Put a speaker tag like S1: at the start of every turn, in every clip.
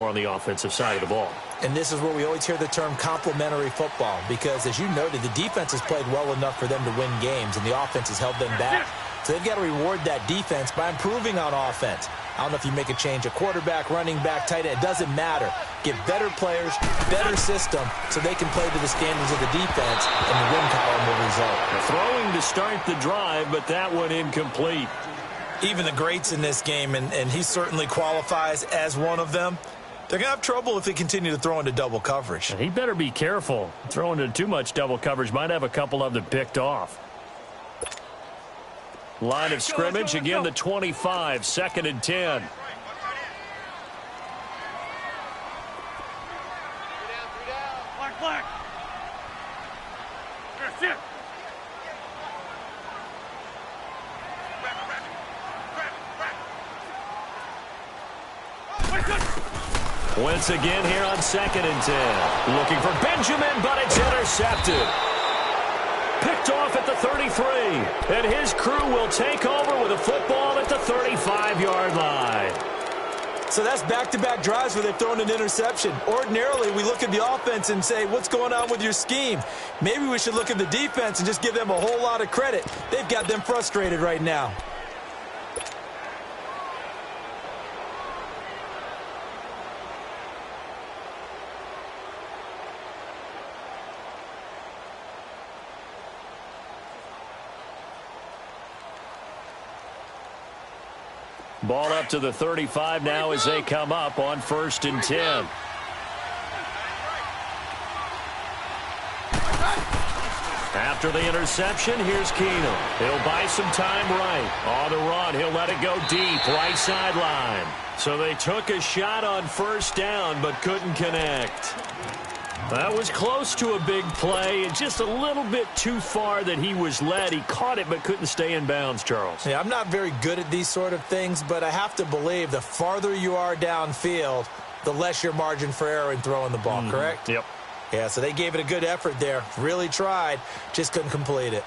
S1: on the offensive side of the ball.
S2: And this is where we always hear the term complementary football, because as you noted, the defense has played well enough for them to win games, and the offense has held them back. So they've got to reward that defense by improving on offense. I don't know if you make a change, a quarterback, running back, tight end, it doesn't matter. Get better players, better system, so they can play to the standards of the defense, and the win column will result.
S1: Throwing to start the drive, but that one incomplete.
S2: Even the greats in this game, and he certainly qualifies as one of them, they're going to have trouble if they continue to throw into double coverage.
S1: And he better be careful. Throwing into too much double coverage might have a couple of them picked off. Line of scrimmage, again the 25, 2nd and 10.
S3: Black. Sit.
S1: Once again here on 2nd and 10. Looking for Benjamin, but it's intercepted. Picked off at the 33. And his crew will take over with a football at the 35-yard line.
S2: So that's back-to-back drives where they've thrown an interception. Ordinarily, we look at the offense and say, what's going on with your scheme? Maybe we should look at the defense and just give them a whole lot of credit. They've got them frustrated right now.
S1: Ball up to the 35 now as they come up on 1st and 10. After the interception, here's Keenum. He'll buy some time right. On the run, he'll let it go deep, right sideline. So they took a shot on 1st down, but couldn't connect. That was close to a big play, and just a little bit too far that he was led. He caught it, but couldn't stay in bounds, Charles.
S2: Yeah, I'm not very good at these sort of things, but I have to believe the farther you are downfield, the less your margin for error in throwing the ball, correct?
S1: Yep.
S2: Yeah, so they gave it a good effort there. Really tried, just couldn't complete it.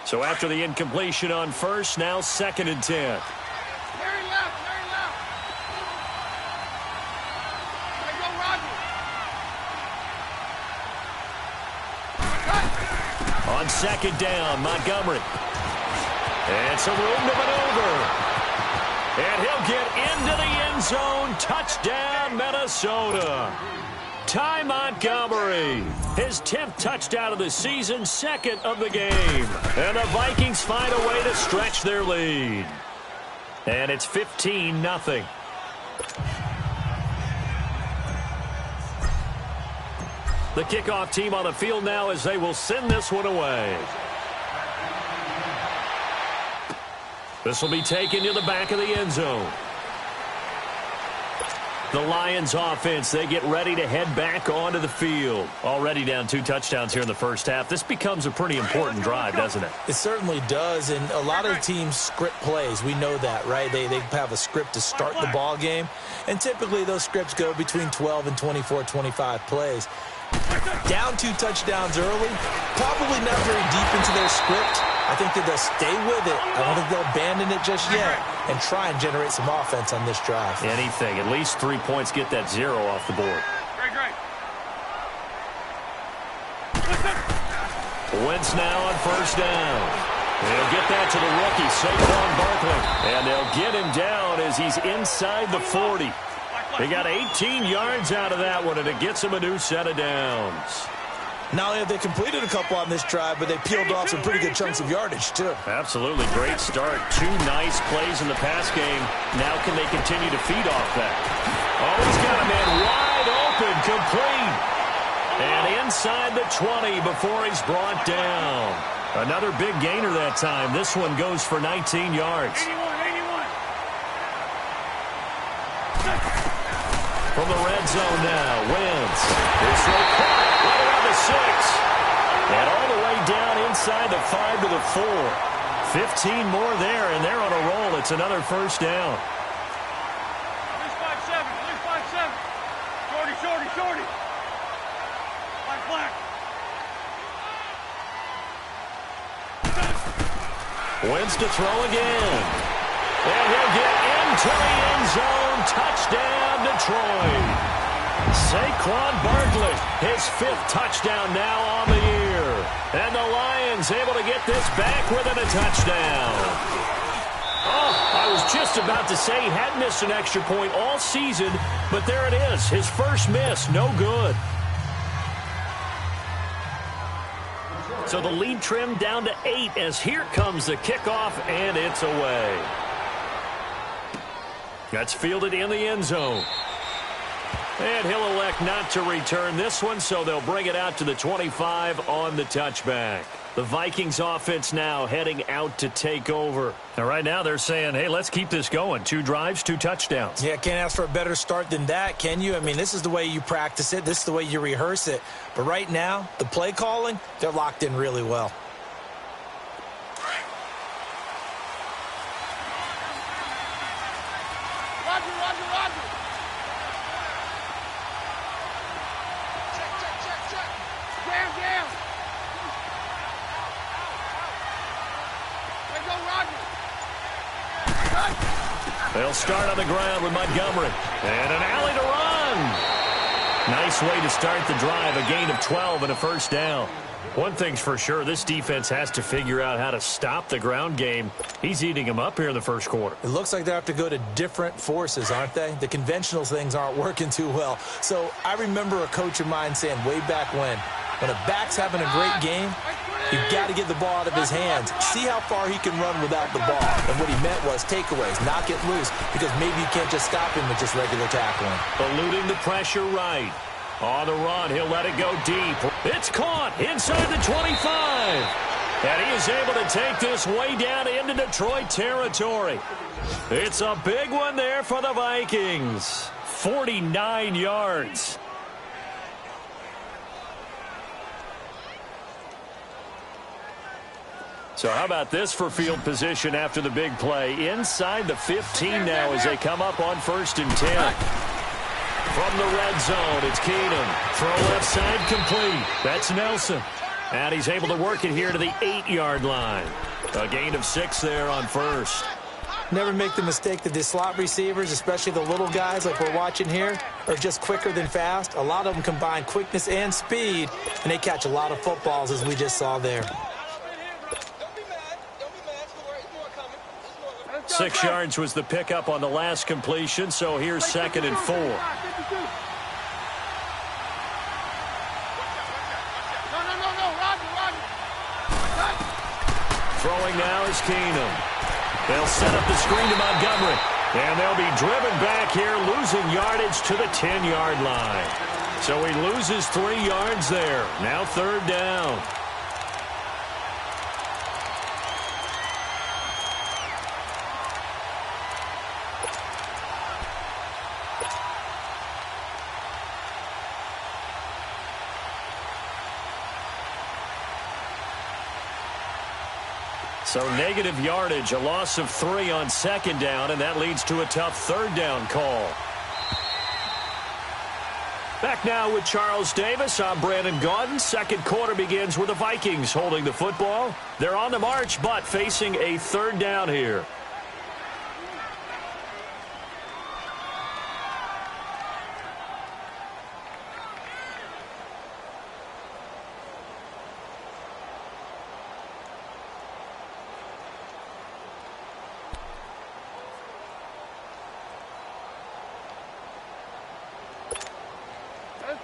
S1: So after the incompletion on 1st, now 2nd and 10. On 2nd down, Montgomery. And some room to maneuver. And he'll get into the end zone. Touchdown, Minnesota. Ty Montgomery, his 10th touchdown of the season, 2nd of the game. And the Vikings find a way to stretch their lead. And it's 15-0. The kickoff team on the field now as they will send this one away. This will be taken to the back of the end zone. The Lions offense, they get ready to head back onto the field. Already down 2 touchdowns here in the first half. This becomes a pretty important drive, doesn't it?
S2: It certainly does, and a lot of teams script plays. We know that, right? They have a script to start the ball game, and typically those scripts go between 12 and 24, 25 plays. Down 2 touchdowns early, probably not very deep into their script. I think that they'll stay with it. I don't think they'll abandon it just yet and try and generate some offense on this drive.
S1: Anything. At least 3 points, get that 0 off the board.
S3: Great.
S1: Wentz now on 1st down. They'll get that to the rookie, Saquon Barkley. And they'll get him down as he's inside the 40. They got 18 yards out of that one, and it gets them a new set of downs.
S2: Not only have they completed a couple on this drive, but they peeled off some pretty good chunks of yardage, too.
S1: Absolutely. Great start. 2 nice plays in the pass game. Now can they continue to feed off that? Oh, he's got a man wide open, complete. And inside the 20 before he's brought down. Another big gainer that time. This one goes for 19 yards.
S3: 81.
S1: From the red zone now, Wentz. This throw caught right around the 6. And all the way down inside the 5 to the 4. 15 more there, and they're on a roll. It's another 1st down.
S3: 3-5-7. Shorty. Black.
S1: Wentz to throw again. And he'll get in into the end zone. Touchdown, Detroit. Saquon Barkley, his 5th touchdown now on the year. And the Lions able to get this back within a touchdown. Oh, I was just about to say he hadn't missed an extra point all season, but there it is. His first miss, no good. So the lead trimmed down to 8 as here comes the kickoff, and it's away. That's fielded in the end zone. And he'll elect not to return this one, so they'll bring it out to the 25 on the touchback. The Vikings offense now heading out to take over. Now, right now they're saying, hey, let's keep this going. 2 drives, 2 touchdowns.
S2: Yeah, can't ask for a better start than that, can you? I mean, this is the way you practice it. This is the way you rehearse it. But right now, the play calling, they're locked in really well.
S3: Roger. Check. Jam. There go Roger.
S1: They'll start on the ground with Montgomery. And an alley to run. Nice way to start the drive. A gain of 12 and a first down. One thing's for sure, this defense has to figure out how to stop the ground game. He's eating them up here in the first quarter.
S2: It looks like they have to go to different forces, aren't they? The conventional things aren't working too well. So I remember a coach of mine saying way back when a back's having a great game, you've got to get the ball out of his hands. See how far he can run without the ball. And what he meant was takeaways, knock it loose, because maybe you can't just stop him with just regular tackling.
S1: Eluding the pressure right. On the run, he'll let it go deep. It's caught inside the 25. And he is able to take this way down into Detroit territory. It's a big one there for the Vikings. 49 yards. So how about this for field position after the big play? Inside the 15 now as they come up on 1st and 10. From the red zone, it's Keenum. Throw left side complete. That's Nelson. And he's able to work it here to the 8-yard line. A gain of 6 there on 1st.
S2: Never make the mistake that the slot receivers, especially the little guys like we're watching here, are just quicker than fast. A lot of them combine quickness and speed, and they catch a lot of footballs as we just saw there.
S1: 6 yards was the pickup on the last completion, so here's 2nd and 4.
S3: No. Roger.
S1: Throwing now is Keenum. They'll set up the screen to Montgomery, and they'll be driven back here, losing yardage to the 10-yard line. So he loses 3 yards there. Now 3rd down. So negative yardage, a loss of 3 on 2nd down, and that leads to a tough 3rd down call. Back now with Charles Davis. I'm Brandon Gaudin. 2nd quarter begins with the Vikings holding the football. They're on the march, but facing a 3rd down here.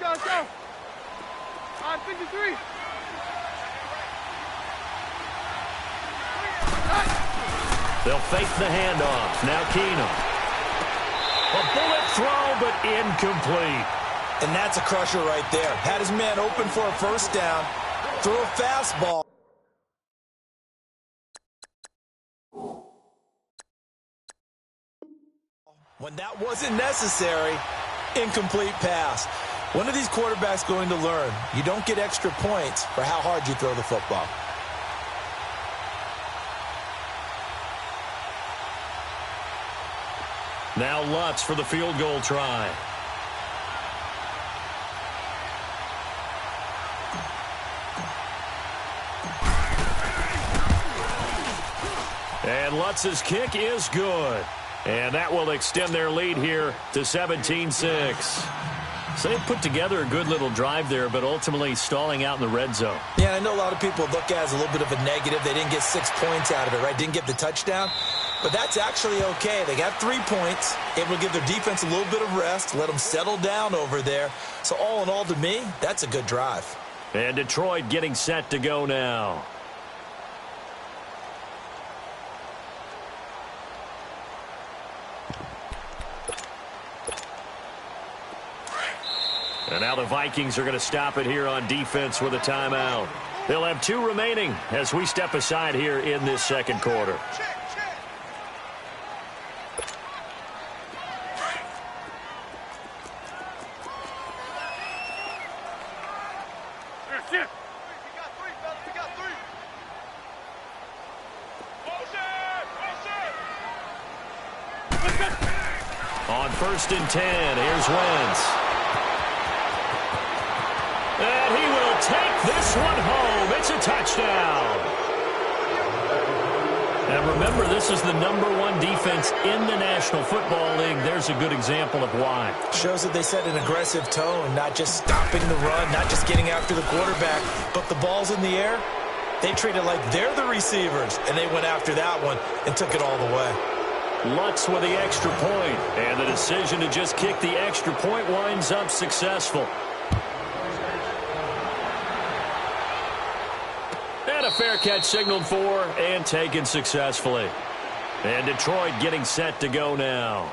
S3: Let's go. 53.
S1: They'll fake the handoff. Now Keenum. A bullet throw, but incomplete.
S2: And that's a crusher right there. Had his man open for a 1st down. Threw a fastball. When that wasn't necessary, incomplete pass. When are these quarterbacks going to learn? You don't get extra points for how hard you throw the football.
S1: Now Lutz for the field goal try. And Lutz's kick is good. And that will extend their lead here to 17-6. So they put together a good little drive there, but ultimately stalling out in the red zone.
S2: Yeah, I know a lot of people look at it as a little bit of a negative. They didn't get 6 points out of it, right? Didn't get the touchdown. But that's actually okay. They got 3 points, able to give their defense a little bit of rest, let them settle down over there. So all in all, to me, that's a good drive.
S1: And Detroit getting set to go now. And now the Vikings are going to stop it here on defense with a timeout. They'll have 2 remaining as we step aside here in this second quarter. On 1st and 10, here's Wentz. And he will take this one home. It's a touchdown. And remember, this is the #1 defense in the National Football League. There's a good example of why.
S2: Shows that they set an aggressive tone, not just stopping the run, not just getting after the quarterback, but the ball's in the air. They treat it like they're the receivers, and they went after that one and took it all the way.
S1: Lutz with the extra point, and the decision to just kick the extra point winds up successful. And a fair catch signaled for and taken successfully. And Detroit getting set to go now.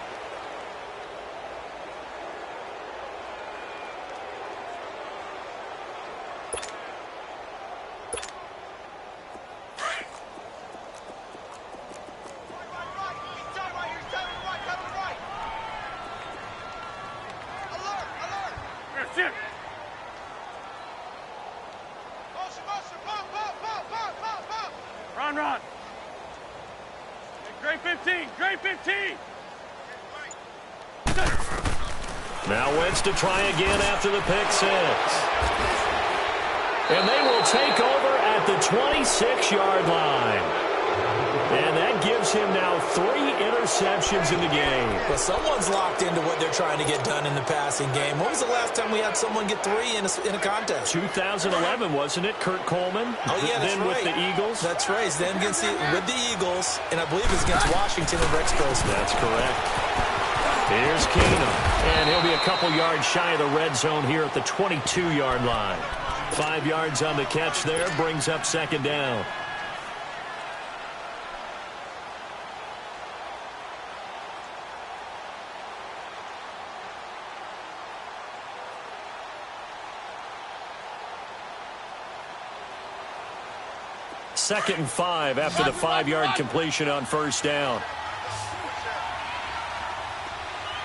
S3: Run. Great 15.
S1: Now Wentz to try again after the pick 6. And they will take over at the 26-yard line. And that gives him now 3 interceptions in the game.
S2: Well, someone's locked into what they're trying to get done in the passing game. When was the last time we had someone get 3 in a contest?
S1: 2011, wasn't it? Kurt Coleman.
S2: Oh, yeah, that's
S1: then
S2: right.
S1: with the Eagles.
S2: That's right. Then with the Eagles, and I believe it's against Washington and Rex Grossman.
S1: That's correct. Here's Keenum. And he'll be a couple yards shy of the red zone here at the 22-yard line. 5 yards on the catch there, brings up 2nd down. Second and 5 after the 5-yard completion on 1st down.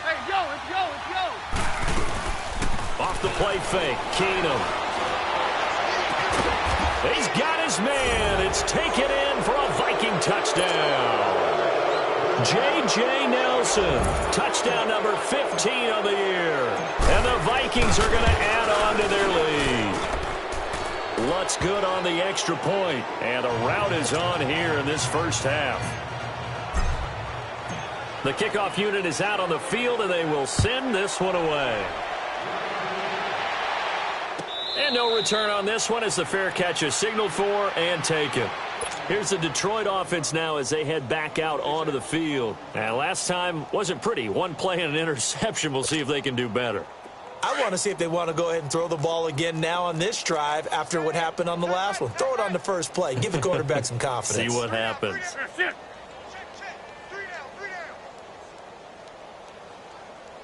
S3: Hey, let's go.
S1: Off the play fake, Keenum. He's got his man. It's taken in for a Viking touchdown. J.J. Nelson, touchdown number 15 of the year. And the Vikings are going to add on to their lead. Lutz good on the extra point, and a rout is on here in this first half. The kickoff unit is out on the field, and they will send this one away. And no return on this one as the fair catch is signaled for and taken. Here's the Detroit offense now as they head back out onto the field. And last time wasn't pretty. 1 play and an interception. We'll see if they can do better.
S2: I want to see if they want to go ahead and throw the ball again now on this drive after what happened on the last one. Throw it on the first play. Give the quarterback some confidence.
S1: See what happens.
S3: That's it.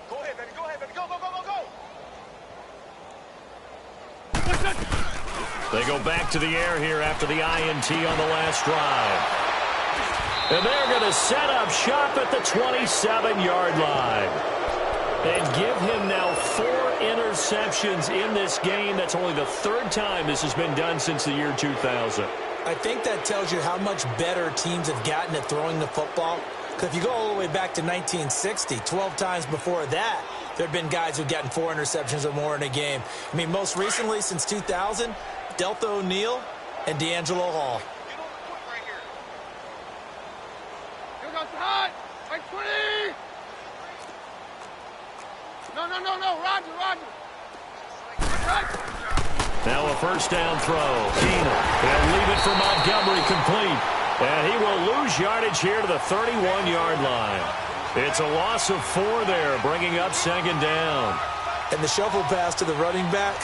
S4: Go ahead, baby. Go.
S1: They go back to the air here after the INT on the last drive. And they're going to set up shop at the 27-yard line. And give him now 4 interceptions in this game. That's only the 3rd time this has been done since the year 2000.
S2: I think that tells you how much better teams have gotten at throwing the football. Because if you go all the way back to 1960, 12 times before that, there have been guys who've gotten 4 interceptions or more in a game. I mean, most recently, since 2000, Delta O'Neal and D'Angelo Hall.
S3: Here goes the hot. Like 20. No, Roger.
S1: Now a first down throw. Keenum. They'll leave it for Montgomery complete. And he will lose yardage here to the 31-yard line. It's a loss of 4 there, bringing up second down.
S2: And the shuffle pass to the running back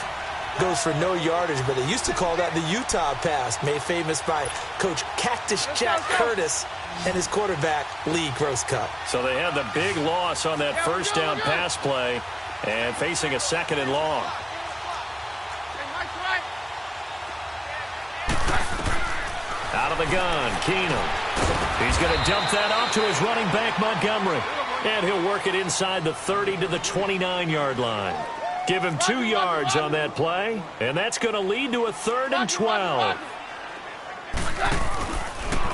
S2: goes for no yardage, but they used to call that the Utah pass, made famous by Coach Cactus Jack Curtis and his quarterback, Lee Grosscup.
S1: So they had the big loss on that first down pass play and facing a second and long. Out of the gun, Keenum. He's going to dump that off to his running back, Montgomery. And he'll work it inside the 30 to the 29-yard line. Give him 2 yards on that play, and that's going to lead to a 3rd and 12.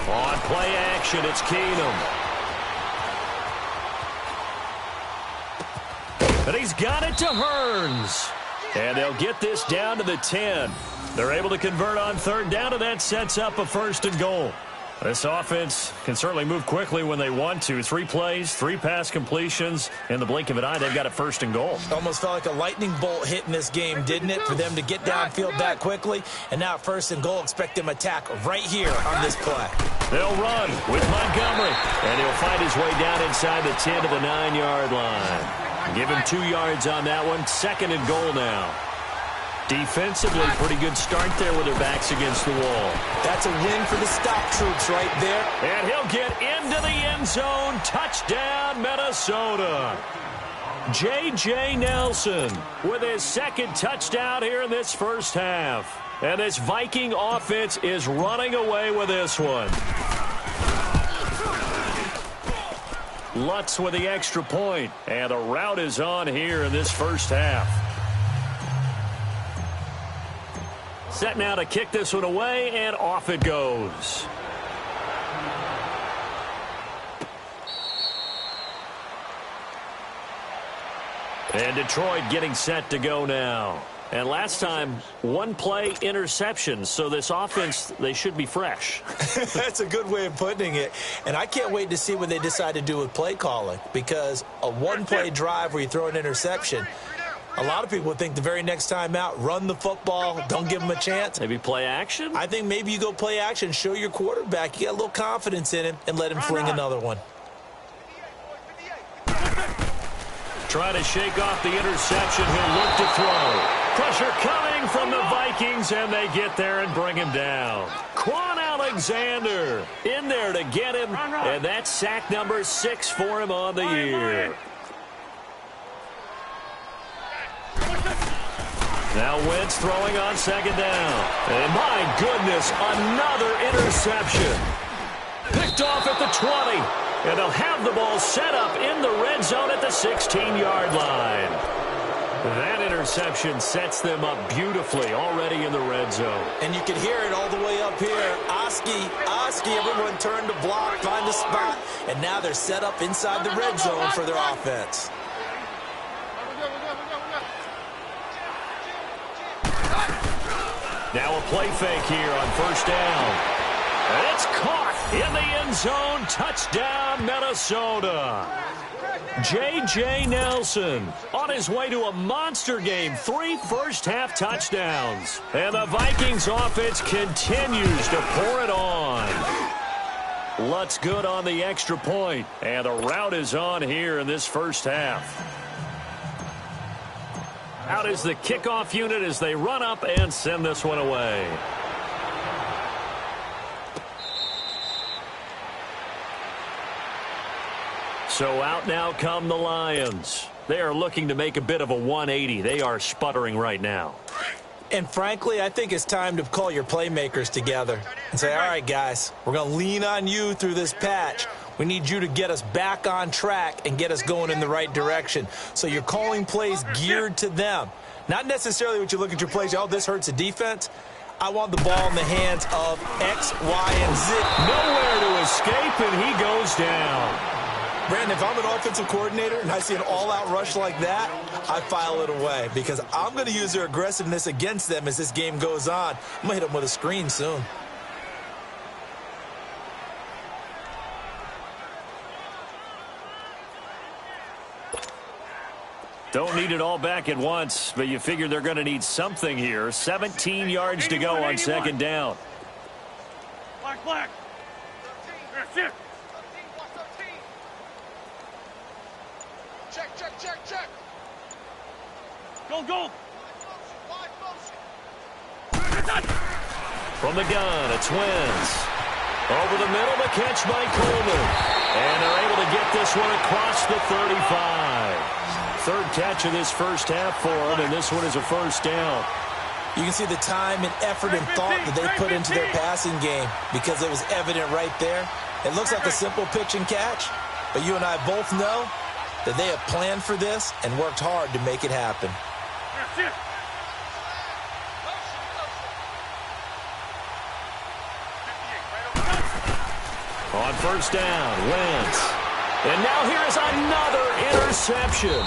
S1: On play action, it's Keenum. And he's got it to Hearns. And they'll get this down to the 10. They're able to convert on 3rd down, and that sets up a 1st and goal. This offense can certainly move quickly when they want to. 3 plays, 3 pass completions. In the blink of an eye, they've got a 1st and goal.
S2: Almost felt like a lightning bolt hit in this game, didn't it? For them to get downfield that quickly. And now 1st and goal, expect them to attack right here on this play.
S1: They'll run with Montgomery. And he'll find his way down inside the 10 to the 9-yard line. Give him 2 yards on that one. 2nd and goal now. Defensively, pretty good start there with their backs against the wall.
S2: That's a win for the stop troops right there.
S1: And he'll get into the end zone. Touchdown, Minnesota. J.J. Nelson with his 2nd touchdown here in this first half. And this Viking offense is running away with this one. Lutz with the extra point. And the route is on here in this first half. Set now to kick this one away, and off it goes. And Detroit getting set to go now. And last time, 1 play interception. So this offense, they should be fresh.
S2: That's a good way of putting it. And I can't wait to see what they decide to do with play calling. Because a 1-play drive where you throw an interception, a lot of people would think the very next time out, run the football, don't give him a chance.
S1: Maybe play action?
S2: I think maybe you go play action, show your quarterback you got a little confidence in him, and let him fling another one.
S1: Try to shake off the interception. He'll look to throw. Pressure coming from the Vikings, and they get there and bring him down. Quan Alexander in there to get him, and that's sack number 6 for him on the year. Now Wentz throwing on 2nd down. And my goodness, another interception. Picked off at the 20. And they'll have the ball set up in the red zone at the 16-yard line. That interception sets them up beautifully already in the red zone.
S2: And you can hear it all the way up here. Oski, everyone turned to block, find a spot. And now they're set up inside the red zone for their offense.
S1: Now a play fake here on 1st down. And it's caught in the end zone. Touchdown, Minnesota. J.J. Nelson on his way to a monster game. 3 first-half touchdowns. And the Vikings offense continues to pour it on. Lutz good on the extra point. And the route is on here in this first half. Out is the kickoff unit as they run up and send this one away. So out now come the Lions. They are looking to make a bit of a 180. They are sputtering right now.
S2: And frankly, I think it's time to call your playmakers together and say, all right, guys, we're going to lean on you through this patch. We need you to get us back on track and get us going in the right direction. So you're calling plays geared to them. Not necessarily what you look at your plays, oh, this hurts the defense. I want the ball in the hands of X, Y, and Z.
S1: Nowhere to escape, and he goes down.
S2: Brandon, if I'm an offensive coordinator and I see an all-out rush like that, I file it away because I'm going to use their aggressiveness against them as this game goes on. I'm going to hit them with a screen soon.
S1: Don't need it all back at once, but you figure they're going to need something here. 17 yards to go on second down.
S3: Black, black. That's it.
S4: Check, check, check, check.
S3: Go, go.
S4: Wide motion.
S1: From the gun, it's Wentz. Over the middle, the catch by Coleman. And they're able to get this one across the 35. Third catch of this first half for them, and this one is a first down.
S2: You can see the time and effort and thought that they put into their passing game because it was evident right there. It looks like a simple pitch and catch, but you and I both know that they have planned for this and worked hard to make it happen.
S3: That's it.
S1: On first down, Wentz. And now here is another interception.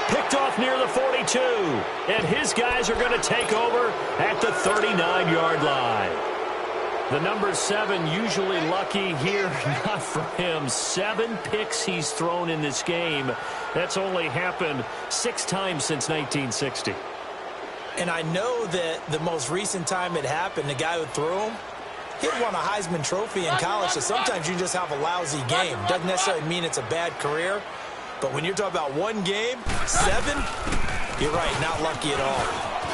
S1: Picked off near the 42. And his guys are going to take over at the 39-yard line. The number 7 usually lucky here. Not for him. 7 picks he's thrown in this game. That's only happened 6 times since 1960.
S2: And I know that the most recent time it happened, the guy who threw him, he won a Heisman Trophy in college, so sometimes you just have a lousy game. Doesn't necessarily mean it's a bad career, but when you're talking about one game, 7, you're right, not lucky at all.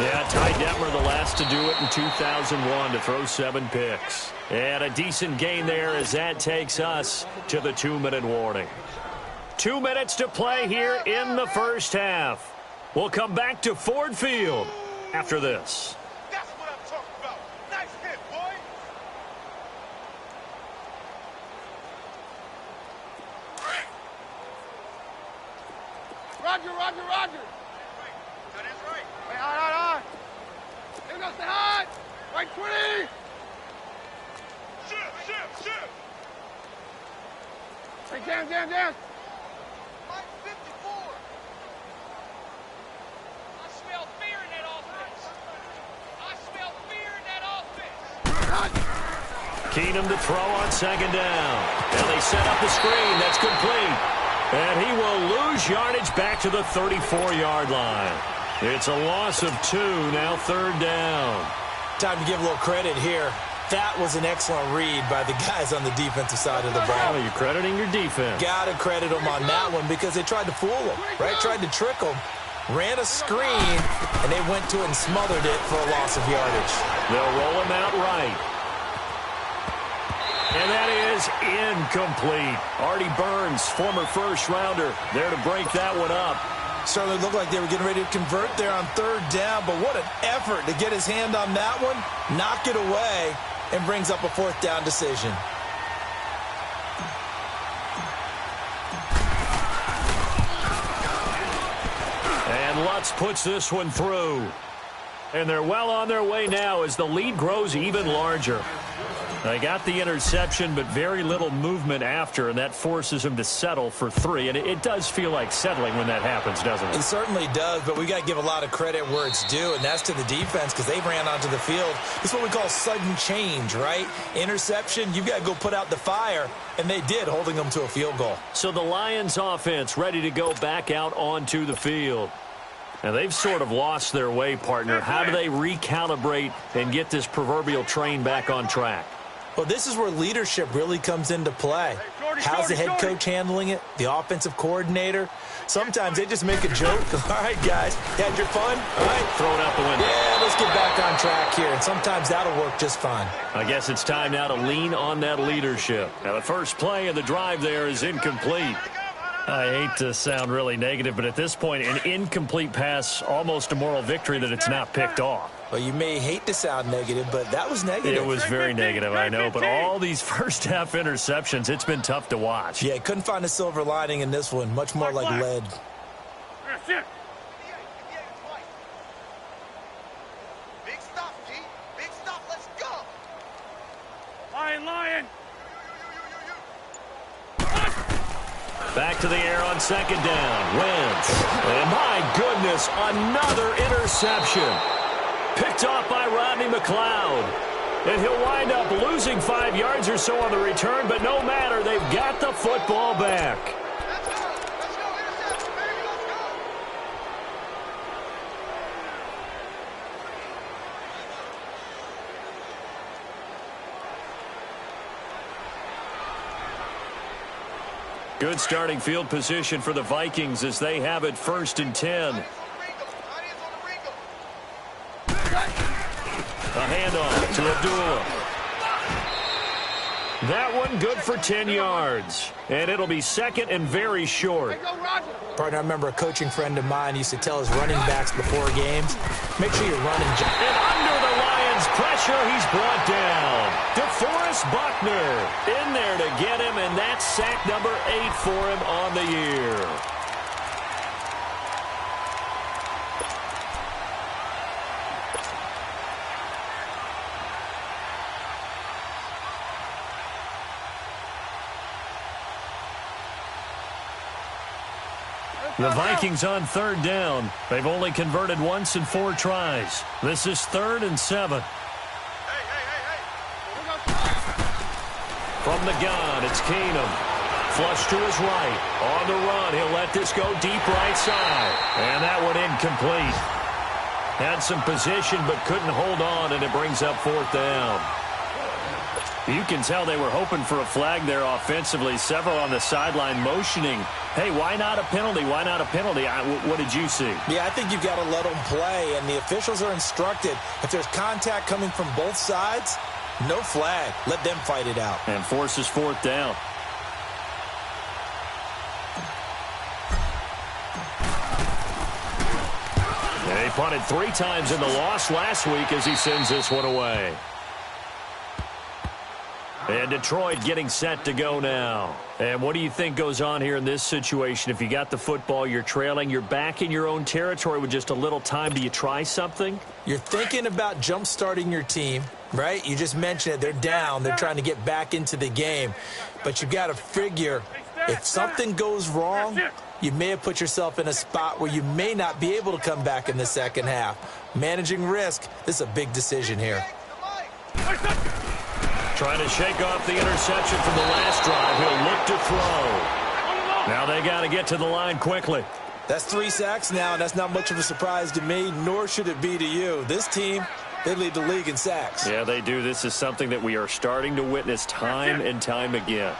S1: Yeah, Ty Detmer, the last to do it in 2001, to throw 7 picks. And a decent gain there as that takes us to the 2-minute warning. 2 minutes to play here in the first half. We'll come back to Ford Field after this.
S4: That's what I'm talking about. Nice hit, boy.
S3: Roger, roger, roger.
S4: That is right.
S3: Hey, high. Here goes the high. Right 20.
S4: Shoot.
S3: Hey, jam.
S4: Mike 54. I smell fear in that offense.
S1: Keenum to throw on second down. And they set up the screen. That's complete. And he will lose yardage back to the 34-yard line. It's a loss of 2, now third down.
S2: Time to give a little credit here. That was an excellent read by the guys on the defensive side of the ball.
S1: Oh, you're crediting your defense.
S2: Got to credit them on that one because they tried to fool them, right? Tried to trick them. Ran a screen, and they went to it and smothered it for a loss of yardage.
S1: They'll roll him out right. And that is incomplete. Artie Burns, former first-rounder, there to break that one up.
S2: Certainly looked like they were getting ready to convert there on third down, but what an effort to get his hand on that one, knock it away, and brings up a fourth down decision.
S1: And Lutz puts this one through. And they're well on their way now as the lead grows even larger. They got the interception, but very little movement after, and that forces them to settle for 3. And it does feel like settling when that happens, doesn't it?
S2: It certainly does, but we got to give a lot of credit where it's due, and that's to the defense because they ran onto the field. It's what we call sudden change, right? Interception, you've got to go put out the fire, and they did, holding them to a field goal.
S1: So the Lions offense ready to go back out onto the field. And they've sort of lost their way, partner. How do they recalibrate and get this proverbial train back on track?
S2: Well, this is where leadership really comes into play. How's the head coach handling it? The offensive coordinator? Sometimes they just make a joke. All right, guys, you had your fun? All right.
S1: Throw it out the window.
S2: Yeah, let's get back on track here. And sometimes that'll work just fine.
S1: I guess it's time now to lean on that leadership. Now, the first play of the drive there is incomplete. I hate to sound really negative, but at this point, an incomplete pass, almost a moral victory that it's not picked off.
S2: Well, you may hate to sound negative, but that was negative.
S1: It was very negative, I know, but all these first-half interceptions, it's been tough to watch.
S2: Yeah, couldn't find a silver lining in this one. Much more like lead.
S3: That's it.
S4: Big stop, G. Big stop. Let's go.
S3: Lion.
S1: Back to the air on second down. Wentz. And my goodness, another interception. Picked off by Rodney McLeod. And he'll wind up losing 5 yards or so on the return, but no matter, they've got the football back.
S4: Let's go. Interception, baby. Let's go.
S1: Good starting field position for the Vikings as they have it 1st and 10. A handoff to Abdullah. That one good for 10 yards. And it'll be 2nd and very short.
S2: Partner, I remember a coaching friend of mine used to tell his running backs before games, make sure you're running.
S1: And under the Lions' pressure, he's brought down. DeForest Buckner in there to get him, and that's sack number 8 for him on the year. The Vikings on 3rd down. They've only converted once in 4 tries. This is 3rd and 7. From the gun, it's Keenum. Flush to his right. On the run, he'll let this go deep right side. And that one incomplete. Had some position but couldn't hold on, and it brings up 4th down. You can tell they were hoping for a flag there offensively. Several on the sideline motioning, hey, why not a penalty? Why not a penalty? What did you see?
S2: Yeah, I think you've got to let them play, and the officials are instructed. If there's contact coming from both sides, no flag. Let them fight it out.
S1: And forces 4th down. They punted 3 times in the loss last week as he sends this one away. And Detroit getting set to go now. And what do you think goes on here in this situation? If you got the football, you're trailing, you're back in your own territory with just a little time. Do you try something?
S2: You're thinking about jump-starting your team, right? You just mentioned it. They're down. They're trying to get back into the game. But you've got to figure if something goes wrong, you may have put yourself in a spot where you may not be able to come back in the second half. Managing risk, this is a big decision here.
S1: Trying to shake off the interception from the last drive. He'll look to throw. Now they got to get to the line quickly.
S2: That's 3 sacks now, and that's not much of a surprise to me, nor should it be to you. This team, they lead the league in sacks.
S1: Yeah, they do. This is something that we are starting to witness time and time again.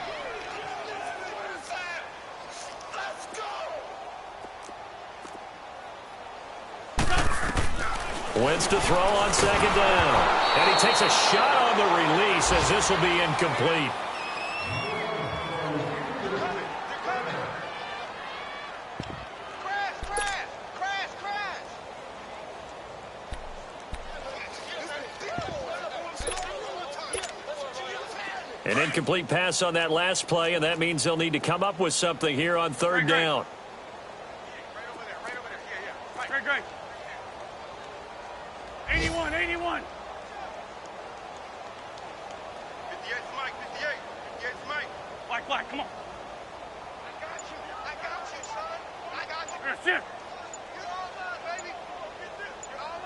S1: Wentz to throw on 2nd down. And he takes a shot on the release as this will be incomplete. An incomplete pass on that last play, and that means they'll need to come up with something here on 3rd down.
S3: Great. 81, 81. 58's Mike, 58's Mike. Black, come on. I got you, son. I got you. That's it. You're all mine, baby. You're all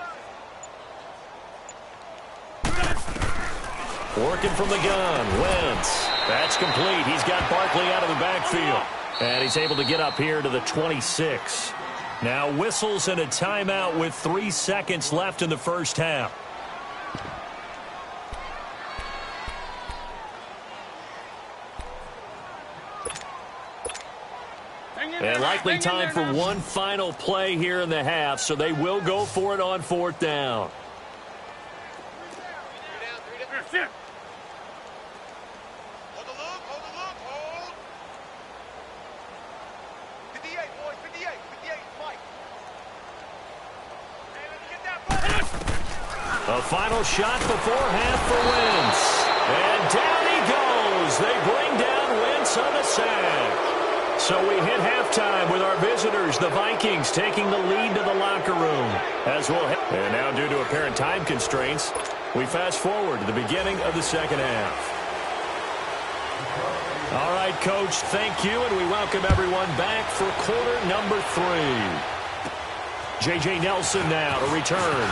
S3: mine.
S1: Working from the gun, Wentz. That's complete. He's got Barkley out of the backfield. And he's able to get up here to the 26. Now whistles and a timeout with 3 seconds left in the first half. And likely time for one final play here in the half, so they will go for it on 4th down.
S4: Hold the look, hold. 58, boys, 58, Mike. Hey, let's get that ball.
S1: A final shot before half for Wentz. And down he goes. They bring down Wentz on the sack. So we hit halftime with our visitors, the Vikings, taking the lead to the locker room. And now, due to apparent time constraints, we fast forward to the beginning of the second half. All right, Coach, thank you, and we welcome everyone back for quarter number 3. J.J. Nelson now to return.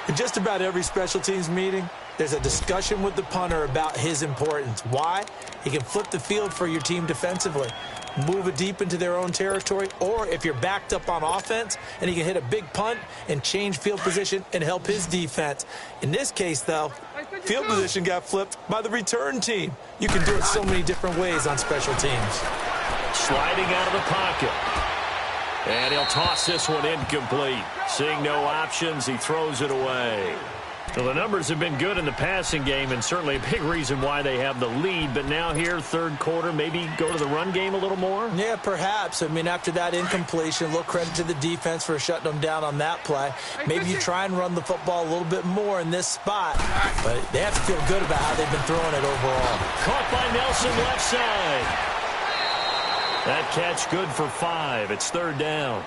S2: In just about every special teams meeting, there's a discussion with the punter about his importance. Why? He can flip the field for your team defensively, move it deep into their own territory, or if you're backed up on offense, and he can hit a big punt and change field position and help his defense. In this case, though, Field position got flipped by the return team. You can do it so many different ways on special teams.
S1: Sliding out of the pocket. And he'll toss this one incomplete. Seeing no options, he throws it away. Well, the numbers have been good in the passing game, and certainly a big reason why they have the lead. But now here, third quarter, maybe go to the run game a little more?
S2: Yeah, perhaps. I mean, after that incompletion, a little credit to the defense for shutting them down on that play. Maybe you try and run the football a little bit more in this spot. But they have to feel good about how they've been throwing it overall.
S1: Caught by Nelson left side. That catch good for 5. It's third down.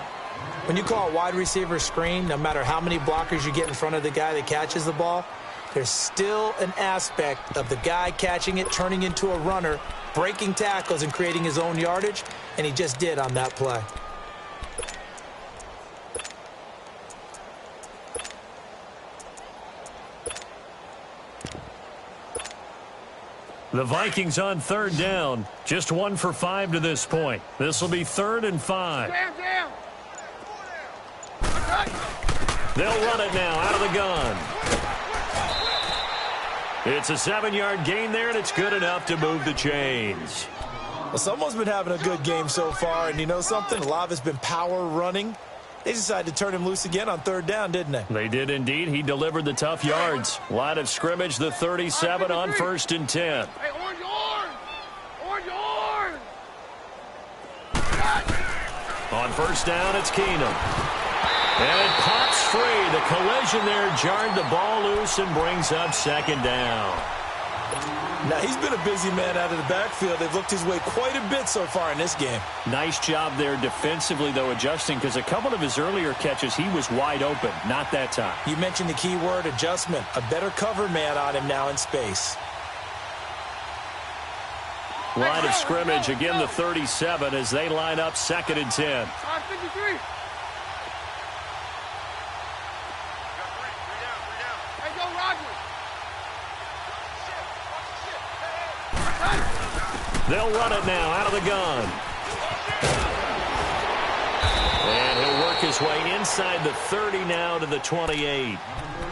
S2: When you call a wide receiver screen, no matter how many blockers you get in front of the guy that catches the ball, there's still an aspect of the guy catching it, turning into a runner, breaking tackles and creating his own yardage, and he just did on that play.
S1: The Vikings on third down. Just 1 for 5 to this point. This will be 3rd and 5.
S3: Jam.
S1: They'll run it now out of the gun. It's a 7-yard gain there, and it's good enough to move the chains.
S2: Well, someone's been having a good game so far, and you know something? A lot of it's been power running. They decided to turn him loose again on third down, didn't they?
S1: They did indeed. He delivered the tough yards. Line of scrimmage, the 37 on 1st and 10.
S3: Hey, orange!
S1: On first down, it's Keenum. And it pops free. The collision there jarred the ball loose and brings up 2nd down.
S2: Now, he's been a busy man out of the backfield. They've looked his way quite a bit so far in this game.
S1: Nice job there defensively, though, adjusting, because a couple of his earlier catches, he was wide open. Not that time.
S2: You mentioned the key word, adjustment. A better cover man on him now in space.
S1: Line of scrimmage, again the 37 as they line up 2nd and 10.
S3: 53. Hey, go, Roger.
S1: They'll run it now out of the gun. And he'll work his way inside the 30 now to the 28.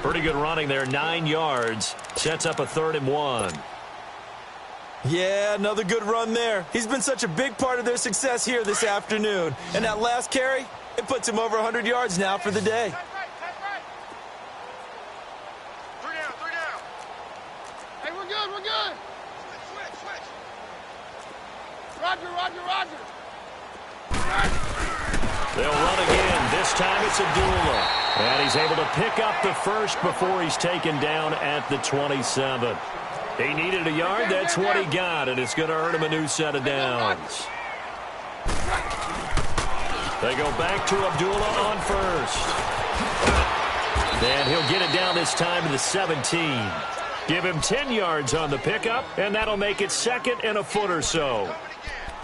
S1: Pretty good running there, 9 yards. Sets up a 3rd and 1.
S2: Yeah, another good run there. He's been such a big part of their success here this afternoon. And that last carry, it puts him over 100 yards now for the day.
S3: Three down. Hey, we're good. Switch. Roger.
S1: They'll run again. This time it's Abdullah. And he's able to pick up the first before he's taken down at the 27. He needed a yard. That's what he got, and it's going to earn him a new set of downs. They go back to Abdullah on first. And he'll get it down this time to the 17. Give him 10 yards on the pickup, and that'll make it 2nd and a foot or so.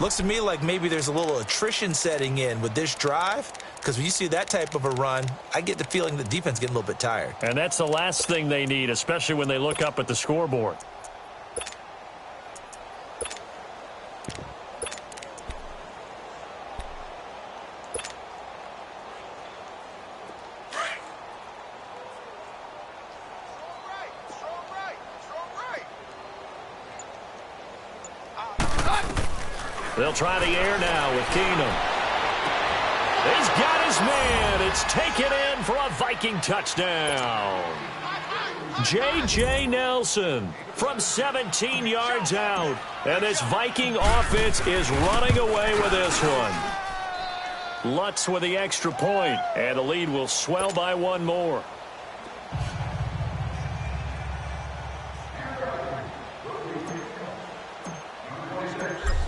S2: Looks to me like maybe there's a little attrition setting in with this drive, because when you see that type of a run, I get the feeling the defense getting a little bit tired.
S1: And that's the last thing they need, especially when they look up at the scoreboard. They'll try the air now with Keenum. He's got his man. It's taken in for a Viking touchdown. J.J. Nelson from 17 yards out. And this Viking offense is running away with this one. Lutz with the extra point, and the lead will swell by 1 more.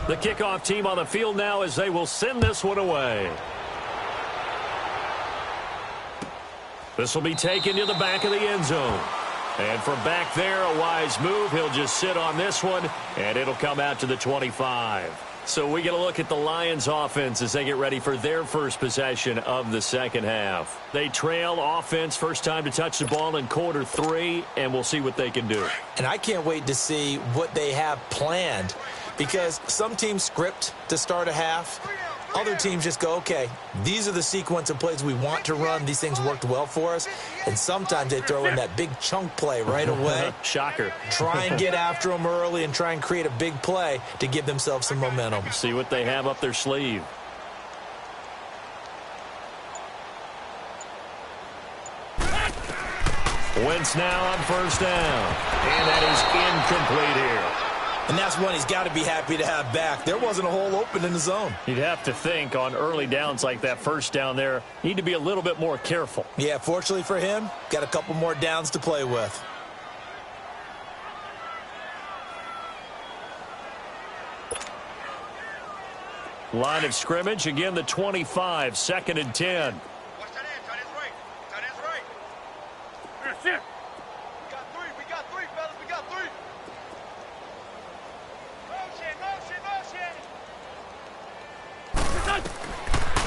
S1: The kickoff team on the field now as they will send this one away. This will be taken to the back of the end zone. And from back there, a wise move. He'll just sit on this one, and it'll come out to the 25. So we get a look at the Lions offense as they get ready for their first possession of the second half. They trail offense, first time to touch the ball in quarter 3, and we'll see what they can do.
S2: And I can't wait to see what they have planned, because some teams script to start a half, Other teams just go, okay, these are the sequence of plays we want to run. These things worked well for us. And sometimes they throw in that big chunk play right away.
S1: Shocker.
S2: Try and get after them early and try and create a big play to give themselves some momentum.
S1: See what they have up their sleeve. Wentz now on first down. And that is incomplete here.
S2: And that's one he's got to be happy to have back. There wasn't a hole open in the zone.
S1: You'd have to think on early downs like that first down there, need to be a little bit more careful.
S2: Yeah, fortunately for him, got a couple more downs to play with.
S1: Line of scrimmage, again the 25, 2nd and 10.
S4: Watch that end, tight end's right. Tight end's right.
S3: That's it.
S4: We got three, fellas, we got three.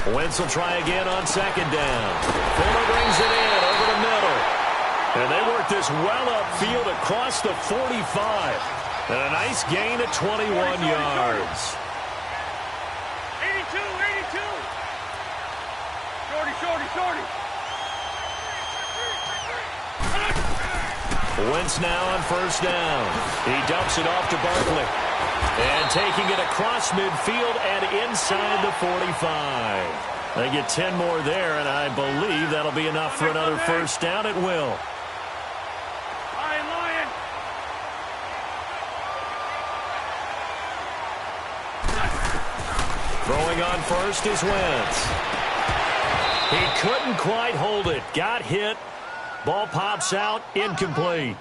S1: Wentz will try again on 2nd down. Fuller brings it in over the middle. And they work this well upfield across the 45. And a nice gain of 21 yards.
S3: 82, 82. Shorty.
S1: Wentz now on first down. He dumps it off to Barkley. And taking it across midfield and inside the 45. They get 10 more there, and I believe that'll be enough for another first down. It will.
S3: Lion.
S1: Throwing on first is Wentz. He couldn't quite hold it. Got hit. Ball pops out. Incomplete.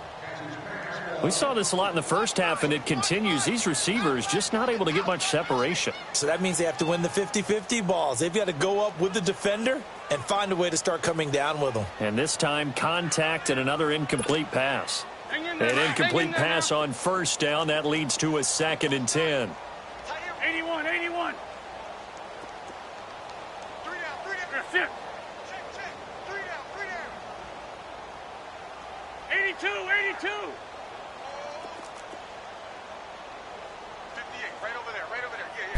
S1: We saw this a lot in the first half, and it continues. These receivers just not able to get much separation.
S2: So that means they have to win the 50-50 balls. They've got to go up with the defender and find a way to start coming down with them.
S1: And this time, contact and another incomplete pass. An incomplete pass on first down. That leads to a 2nd and 10.
S3: 81.
S4: 3 down.
S3: That's it.
S4: Check. 3 down.
S3: 82.
S4: 58, right over there.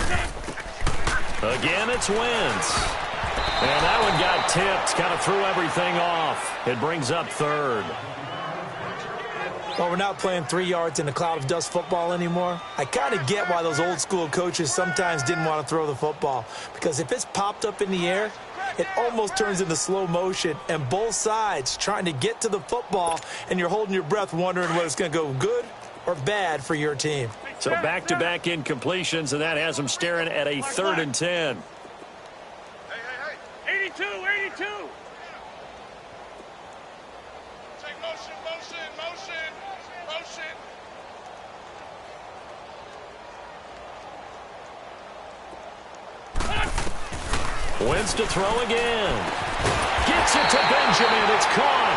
S4: Yeah.
S1: Again, it's Wentz. And that one got tipped. Kind of threw everything off. It brings up 3rd.
S2: Well, we're not playing 3 yards in a cloud of dust football anymore. I kind of get why those old school coaches sometimes didn't want to throw the football. Because if it's popped up in the air, it almost turns into slow motion. And both sides trying to get to the football, and you're holding your breath wondering whether it's going to go good or bad for your team.
S1: So back-to-back incompletions, and that has them staring at a 3rd and 10.
S4: Hey.
S3: 82.
S4: Take motion.
S1: Wentz to throw again. Gets it to Benjamin. It's caught.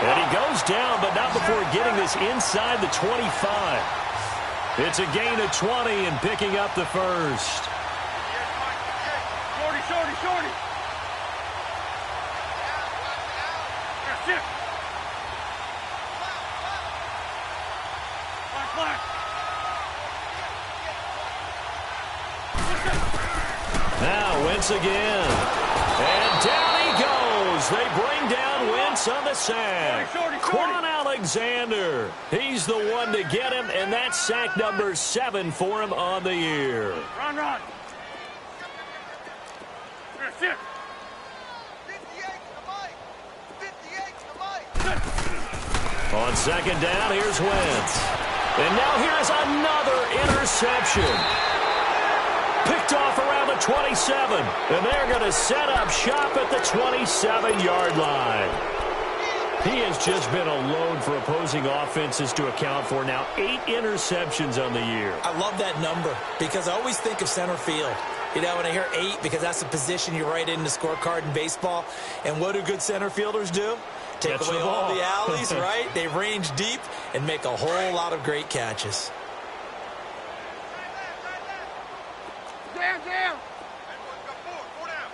S1: And he goes down, but not before getting this inside the 25. It's a gain of 20 and picking up the first.
S3: Shorty. That's it. Black.
S1: Now Wentz again. And down he goes. They bring down Wentz on the sack. Quan Alexander. He's the one to get him, and that's sack number 7 for him on the year.
S3: Run. That's it.
S4: 58 to Mike.
S1: On 2nd down, here's Wentz. And now here's another interception. Picked off around the 27. And they're going to set up shop at the 27-yard line. He has just been a load for opposing offenses to account for. Now 8 interceptions on the year.
S2: I love that number because I always think of center field. You know, when I hear 8, because that's the position you write in the scorecard in baseball. And what do good center fielders do? Take
S1: Catch
S2: away
S1: the
S2: all
S1: ball.
S2: the alleys, right? They range deep and make a whole lot of great catches.
S3: Down.
S4: Four down.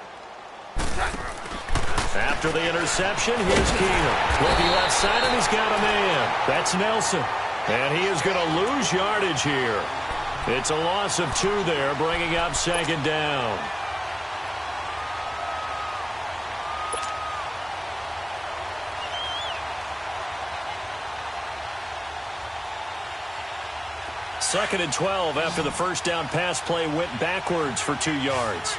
S1: After the interception, here's Keenum. Looking left side, and he's got a man. That's Nelson. And he is going to lose yardage here. It's a loss of 2 there, bringing up 2nd down. 2nd and 12 after the first down pass play went backwards for 2 yards.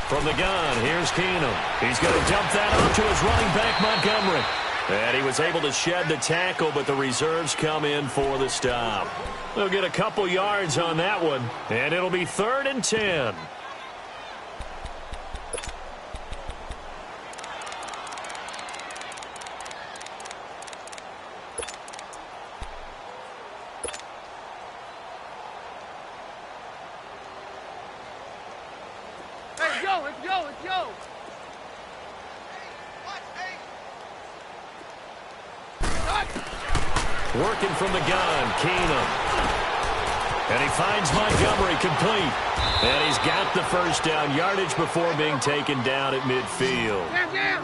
S1: From the gun, here's Keenum. He's going to dump that off to his running back, Montgomery. And he was able to shed the tackle, but the reserves come in for the stop. They'll get a couple yards on that one, and it'll be 3rd and 10. Working from the gun, Keenum. And he finds Montgomery complete. And he's got the first down yardage before being taken down at midfield.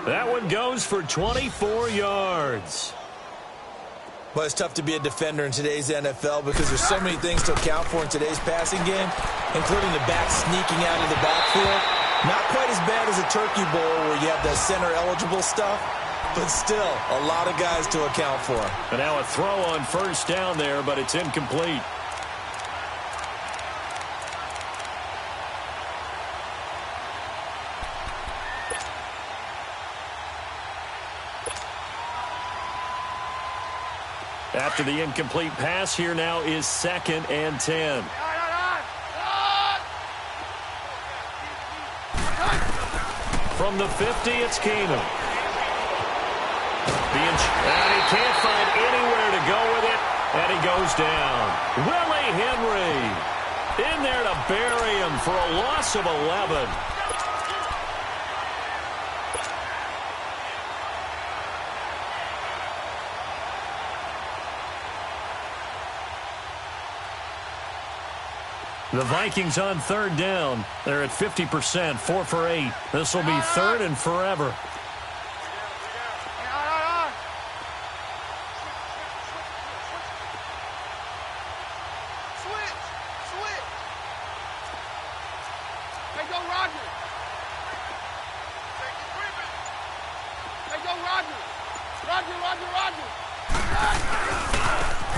S1: That one goes for 24 yards.
S2: Well, it's tough to be a defender in today's NFL because there's so many things to account for in today's passing game, including the back sneaking out of the backfield. Not quite as bad as a turkey bowl where you have the center-eligible stuff, but still a lot of guys to account for.
S1: And now a throw on first down there, but it's incomplete. After the incomplete pass, here now is 2nd and 10. From the 50, it's Keenum. And he can't find anywhere to go with it, and he goes down. Willie Henry in there to bury him for a loss of 11. The Vikings on 3rd down. They're at 50%, 4 for 8. This will be 3rd and forever.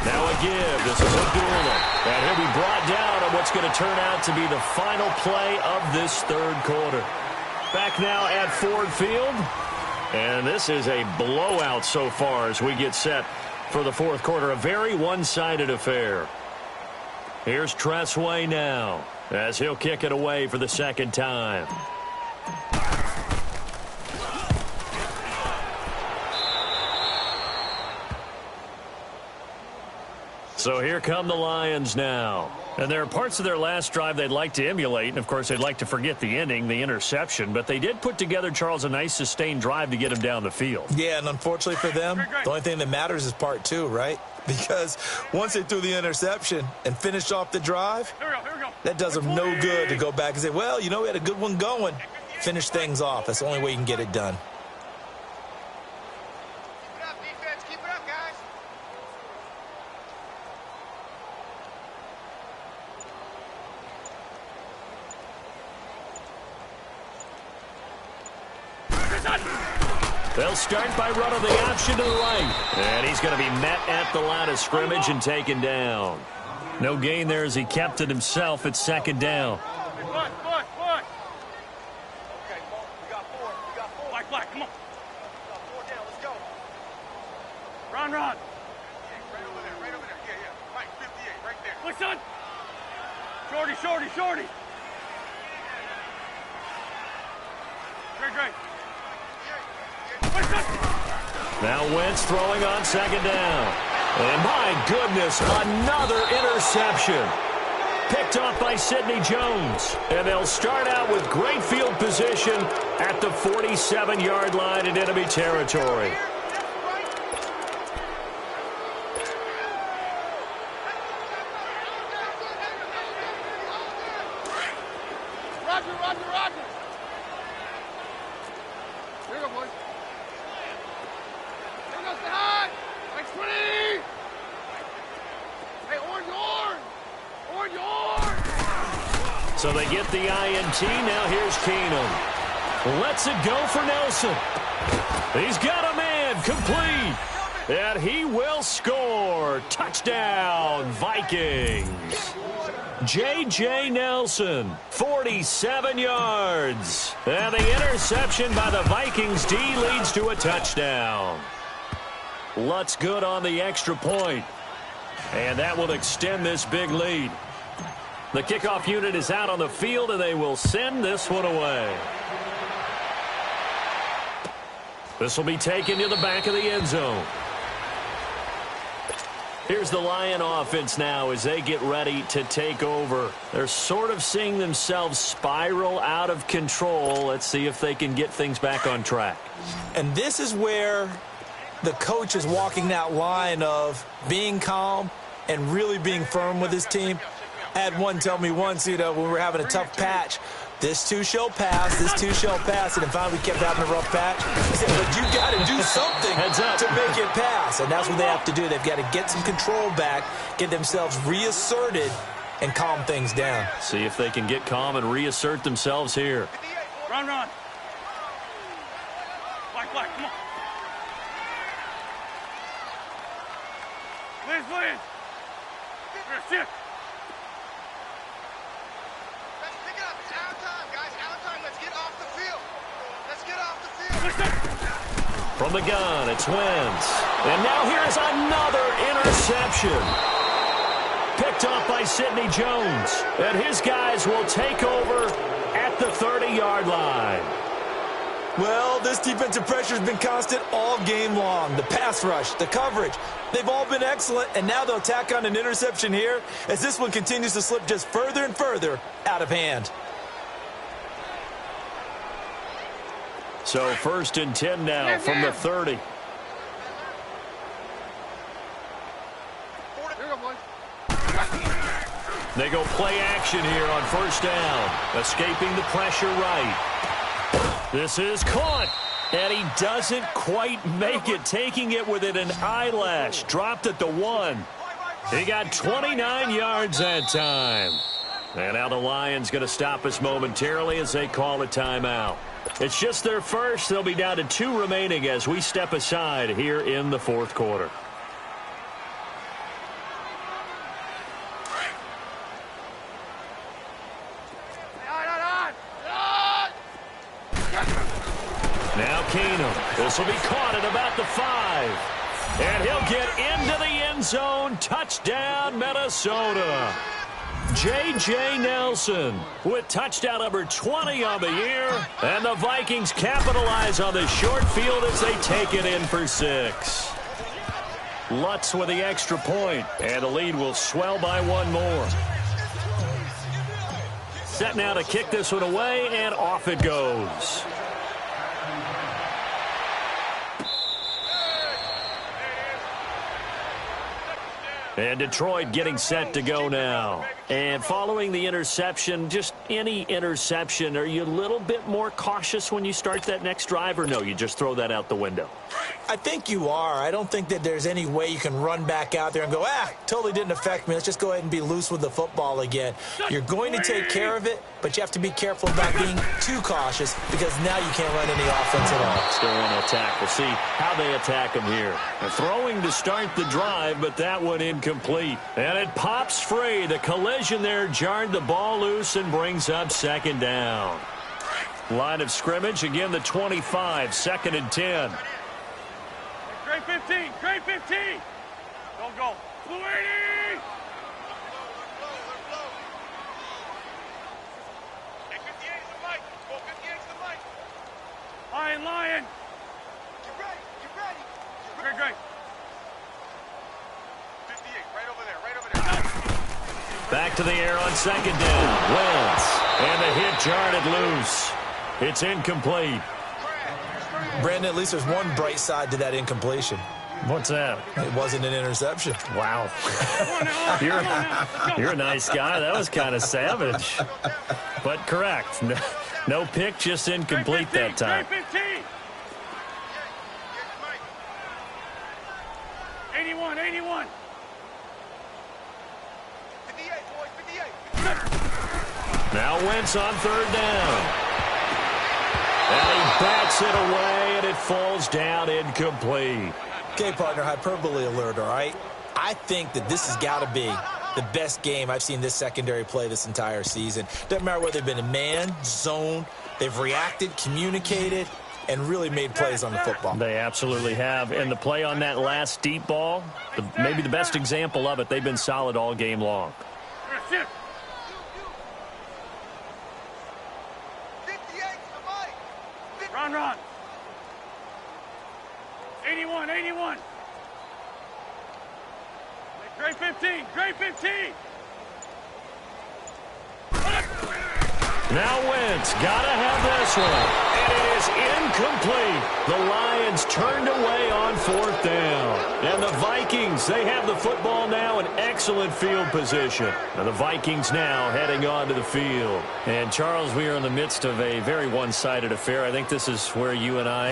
S1: Now a give. This is Abdullah. And he'll be brought down on what's going to turn out to be the final play of this 3rd quarter. Back now at Ford Field. And this is a blowout so far as we get set for the 4th quarter. A very one-sided affair. Here's Tressway now as he'll kick it away for the 2nd time. So here come the Lions now. And there are parts of their last drive they'd like to emulate. And, of course, they'd like to forget the ending, the interception. But they did put together, Charles, a nice sustained drive to get him down the field.
S2: Yeah, and unfortunately for them, the only thing that matters is part 2, right? Because once they threw the interception and finished off the drive, that does them no good to go back and say, well, you know, we had a good one going. Finish things off. That's the only way you can get it done.
S1: They'll start by running the option to the right. And he's going to be met at the line of scrimmage and taken down. No gain there as he kept it himself at 2nd down.
S3: Okay, we got 4. Black, come on. We got 4 down. Let's go. Run. Right over there. Yeah. Right, 58, right there. Look, son. Shorty. Great.
S1: Now Wentz throwing on 2nd down. And my goodness, another interception. Picked off by Sidney Jones. And they'll start out with great field position at the 47-yard line in enemy territory.
S3: Roger. Here we go, boys. Here goes the high. Like 20. Hey, orange.
S1: So they get the INT. Now here's Keenum. Lets it go for Nelson. He's got a man, complete. And he will score. Touchdown, Vikings. J.J. Nelson, 47 yards. And the interception by the Vikings D leads to a touchdown. Lutz good on the extra point. And that will extend this big lead. The kickoff unit is out on the field, and they will send this one away. This will be taken to the back of the end zone. Here's the Lion offense now as they get ready to take over. They're sort of seeing themselves spiral out of control. Let's see if they can get things back on track.
S2: And this is where the coach is walking that line of being calm and really being firm with his team. I had one tell me once, when we were having a tough patch, this too shall pass, this too shall pass. And finally we kept having a rough patch. He said, but you got to do something to make it pass. And that's what they have to do. They've got to get some control back, get themselves reasserted, and calm things down.
S1: See if they can get calm and reassert themselves here.
S3: Run. Black, come on. Liz. Shift.
S4: Pick it up. It's out of time, guys. Out of time. Let's get off the field.
S1: From the gun, it's Wentz. And now here's another interception. Picked up by Sidney Jones. And his guys will take over at the 30-yard line.
S2: Well, this defensive pressure has been constant all game long. The pass rush, the coverage, they've all been excellent, and now they'll tack on an interception here as this one continues to slip just further and further out of hand.
S1: So 1st and 10 now from the 30. They go play action here on 1st down, escaping the pressure right. This is caught, and he doesn't quite make it, taking it within an eyelash. Dropped at the 1. He got 29 yards that time. And now the Lions going to stop us momentarily as they call a timeout. It's just their first. They'll be down to 2 remaining as we step aside here in the 4th quarter. Now Keenum. This will be caught at about the 5. And he'll get into the end zone. Touchdown, Minnesota. J.J. Nelson with touchdown number 20 on the year. And the Vikings capitalize on the short field as they take it in for 6. Lutz with the extra point. And the lead will swell by 1 more. Set now to kick this one away, and off it goes. And Detroit getting set to go now. And following the interception, just any interception, are you a little bit more cautious when you start that next drive, or no, you just throw that out the window?
S2: I think you are. I don't think that there's any way you can run back out there and go, totally didn't affect me. Let's just go ahead and be loose with the football again. You're going to take care of it, but you have to be careful about being too cautious because now you can't run any offense at all.
S1: Still want to attack. We'll see how they attack him here. They're throwing to start the drive, but that one incomplete. And it pops free. The collision there jarred the ball loose and brings up 2nd down. Line of scrimmage, again the 25, 2nd and 10.
S3: Great 15. Don't go. Blue 80.
S4: Hey, 58 is the mic. Go 58 is the mic.
S3: Lion.
S4: Get ready.
S3: Great.
S4: 58, right over there.
S1: Back to the air on 2nd down. Wentz. And the hit jarred it loose. It's incomplete.
S2: Brandon, at least there's one bright side to that incompletion.
S1: What's that?
S2: It wasn't an interception.
S1: Wow. You're a nice guy. That was kind of savage. But correct. No pick, just incomplete that time.
S3: 81.
S4: 58, boys, 58.
S1: Now Wentz on 3rd down. And he bats it away, and it falls down incomplete.
S2: Okay, partner, hyperbole alert, all right? I think that this has got to be the best game I've seen this secondary play this entire season. Doesn't matter whether they've been in man, zone, they've reacted, communicated, and really made plays on the football.
S1: They absolutely have. And the play on that last deep ball, maybe the best example of it, they've been solid all game long.
S3: Run. 81, 81. Great 15, great 15.
S1: Now Wentz gotta have this one. And it is incomplete. The Lions turned away on fourth down. And the Vikings, they have the football now in excellent field position. And the Vikings now heading on to the field. And Charles, we are in the midst of a very one-sided affair. I think this is where you and I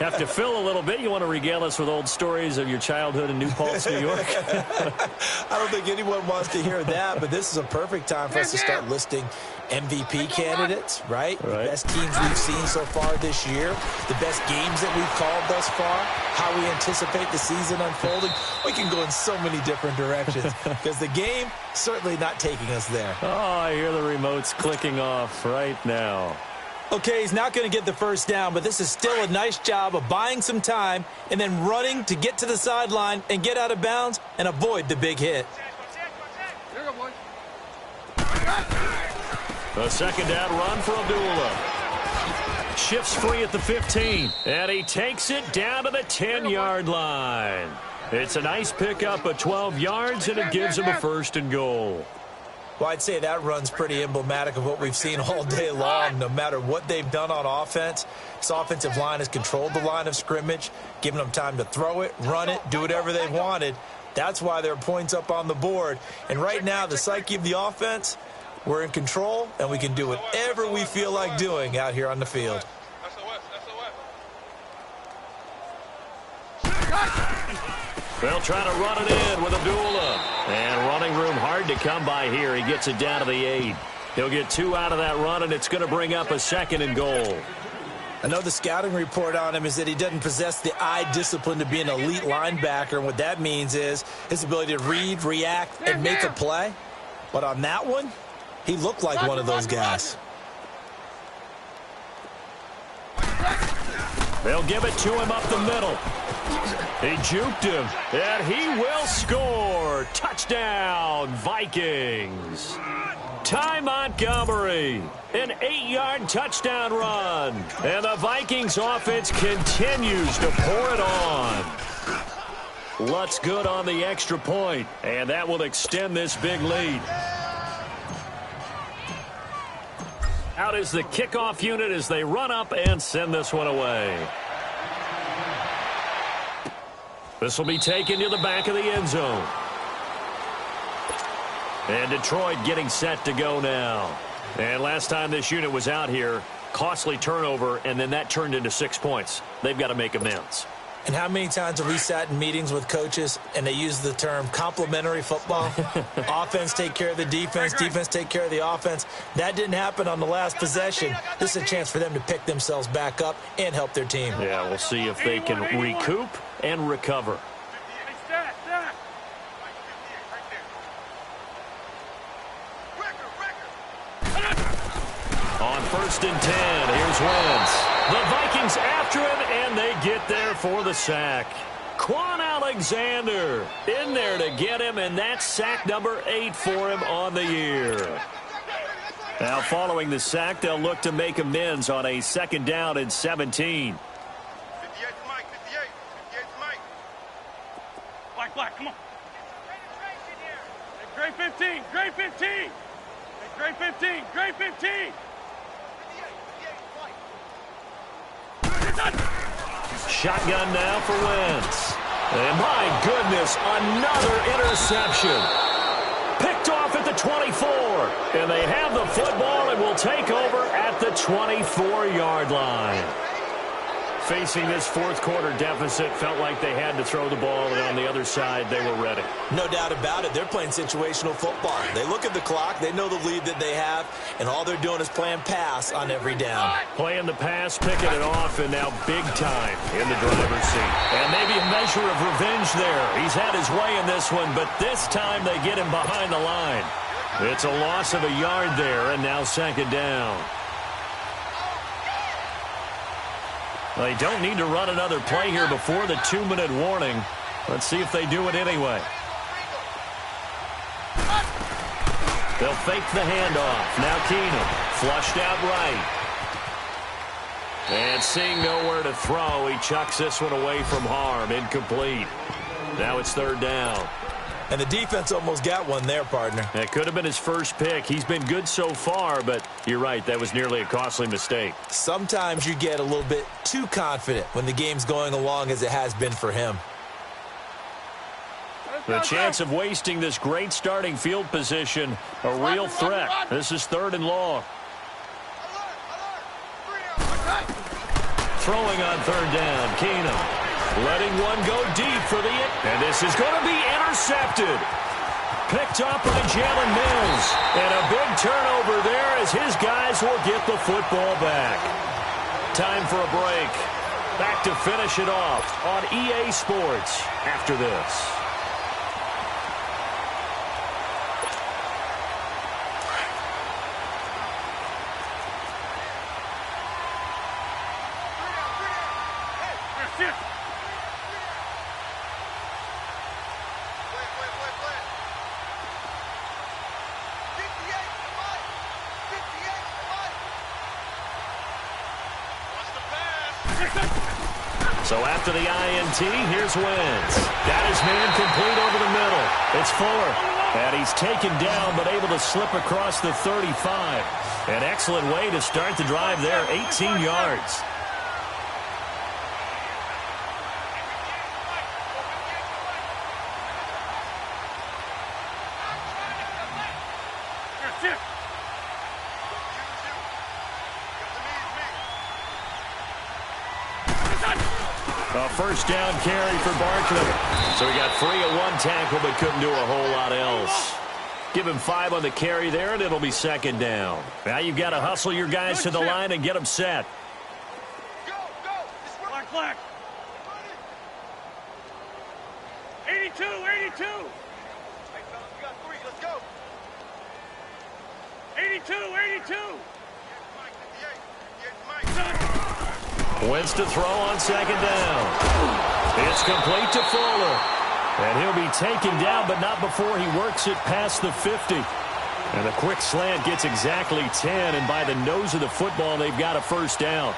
S1: have to fill a little bit. You want to regale us with old stories of your childhood in New Paltz, New York?
S2: I don't think anyone wants to hear that, but this is a perfect time for us to start listing MVP candidates, right? The best teams we've seen so far this year, the best games that we've called thus far, how we anticipate the season unfolding. We can go in so many different directions because the game certainly not taking us there.
S1: Oh, I hear the remotes clicking off right now.
S2: Okay, he's not going to get the first down, but this is still a nice job of buying some time and then running to get to the sideline and get out of bounds and avoid the big hit.
S3: Here you go, boy.
S1: A second down run for Abdullah. Shifts free at the 15, and he takes it down to the 10-yard line. It's a nice pickup of 12 yards, and it gives him a first and goal.
S2: Well, I'd say that run's pretty emblematic of what we've seen all day long. No matter what they've done on offense, this offensive line has controlled the line of scrimmage, given them time to throw it, run it, do whatever they've wanted. That's why there are points up on the board. And right now, the psyche of the offense, we're in control, and we can do whatever we feel like doing out here on the field.
S1: They'll try to run it in with Abdullah. And running room hard to come by here. He gets it down to the 8. He'll get 2 out of that run, and it's going to bring up a second and goal.
S2: I know the scouting report on him is that he doesn't possess the eye discipline to be an elite linebacker, and what that means is his ability to read, react, and make a play. But on that one, he looked like one of those guys.
S1: They'll give it to him up the middle. He juked him, and he will score. Touchdown, Vikings. Ty Montgomery, an 8-yard touchdown run. And the Vikings offense continues to pour it on. Lutz good on the extra point, and that will extend this big lead. Out is the kickoff unit as they run up and send this one away. This will be taken to the back of the end zone. And Detroit getting set to go now. And last time this unit was out here, costly turnover, and then that turned into 6 points. They've got to make amends.
S2: And how many times have we sat in meetings with coaches and they use the term complementary football? Offense take care of the defense, defense take care of the offense. That didn't happen on the last possession. This is a chance for them to pick themselves back up and help their team.
S1: Yeah, we'll see if they can recoup and recover. On 1st and 10, here's Wentz. The Vikings after him, and they get there for the sack. Quan Alexander in there to get him, and that's sack number 8 for him on the year. Now, following the sack, they'll look to make amends on a 2nd down and 17.
S3: 58 to Mike, 58 to Mike. Black, come on. Great 15, great 15. Great 15, great 15.
S1: Shotgun now for Wentz. And my goodness, another interception. Picked off at the 24. And they have the football and will take over at the 24-yard line. facing this fourth quarter deficit, felt like they had to throw the ball, and on the other side, they were ready.
S2: No doubt about it. They're playing situational football. They look at the clock, they know the lead that they have, and all they're doing is playing pass on every down.
S1: Playing the pass, picking it off, and now big time in the driver's seat. And maybe a measure of revenge there. He's had his way in this one, but this time they get him behind the line. It's a loss of a yard there, and now second down. They don't need to run another play here before the 2-minute warning. Let's see if they do it anyway. They'll fake the handoff. Now Keenum, flushed out right. And seeing nowhere to throw, he chucks this one away from harm. Incomplete. Now it's third down.
S2: And the defense almost got one there, partner.
S1: That could have been his first pick. He's been good so far, but you're right, that was nearly a costly mistake.
S2: Sometimes you get a little bit too confident when the game's going along as it has been for him.
S1: The chance of wasting this great starting field position, a real threat. This is third and long. Throwing on third down, Keenum. Letting one go deep for the... And this is going to be intercepted. Picked up by Jalen Mills. And a big turnover there as his guys will get the football back. Time for a break. Back to finish it off on EA Sports after this. So after the INT, here's Wentz. Got his man complete over the middle. It's Fuller. And he's taken down but able to slip across the 35. An excellent way to start the drive there, 18 yards. A first down carry for Barkley. So he got free of one tackle but couldn't do a whole lot else. Give him 5 on the carry there, and it'll be second down. Now you've got to hustle your guys to the line and get them set.
S3: Go, go. Black, black. 82, 82. Hey, fellas, we got 3. Let's go. 82, 82.
S1: Wentz to throw on second down. It's complete to Fuller. And he'll be taken down, but not before he works it past the 50. And the quick slant gets exactly 10, and by the nose of the football, they've got a first down.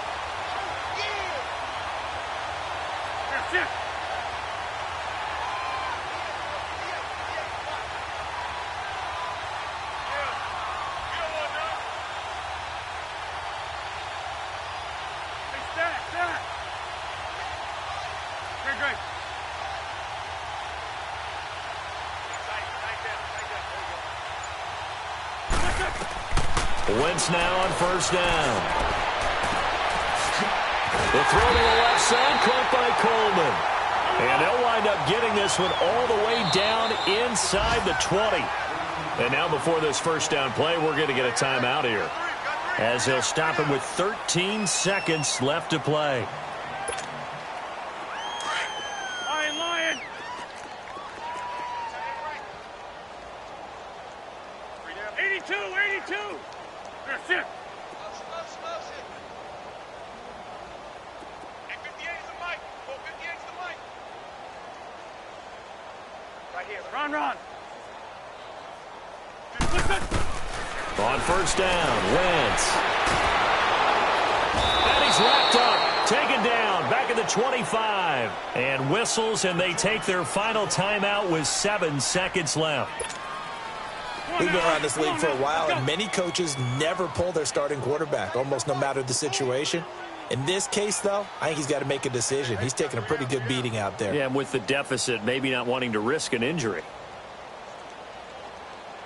S1: Wentz now on first down. The throw to the left side, caught by Coleman. And they'll wind up getting this one all the way down inside the 20. And now before this first down play, we're going to get a timeout here, as they'll stop him with 13 seconds left to play.
S3: Lion. 82, 82. That's it. Hey, 58 is the mic. 58 is the mic. Right here. Run.
S1: On first down, Wentz. And he's wrapped up, taken down, back at the 25. And whistles, and they take their final timeout with 7 seconds left.
S2: We've been around this league for a while, and many coaches never pull their starting quarterback, almost no matter the situation. In this case, though, I think he's got to make a decision. He's taking a pretty good beating out there.
S1: Yeah, and with the deficit, maybe not wanting to risk an injury.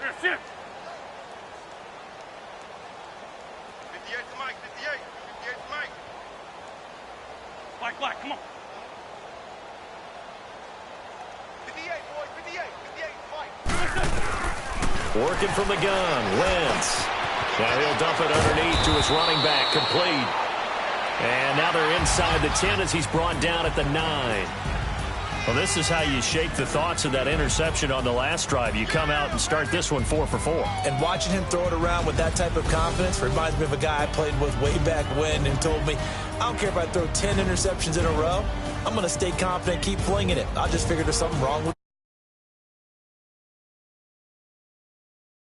S3: That's it. 58 to Mike, 58. 58 to Mike. black, come on.
S4: 58, boys, 58, 58, fight.
S1: Working from the gun, Wentz. Now he'll dump it underneath to his running back, complete. And now they're inside the 10 as he's brought down at the 9. Well, this is how you shake the thoughts of that interception on the last drive. You come out and start this one 4 for 4.
S2: And watching him throw it around with that type of confidence reminds me of a guy I played with way back when and told me, I don't care if I throw 10 interceptions in a row. I'm going to stay confident, keep flinging it. I just figured there's something wrong with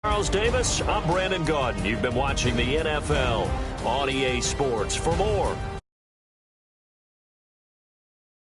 S1: Charles Davis, I'm Brandon Gaudin. You've been watching the NFL on EA Sports. For more,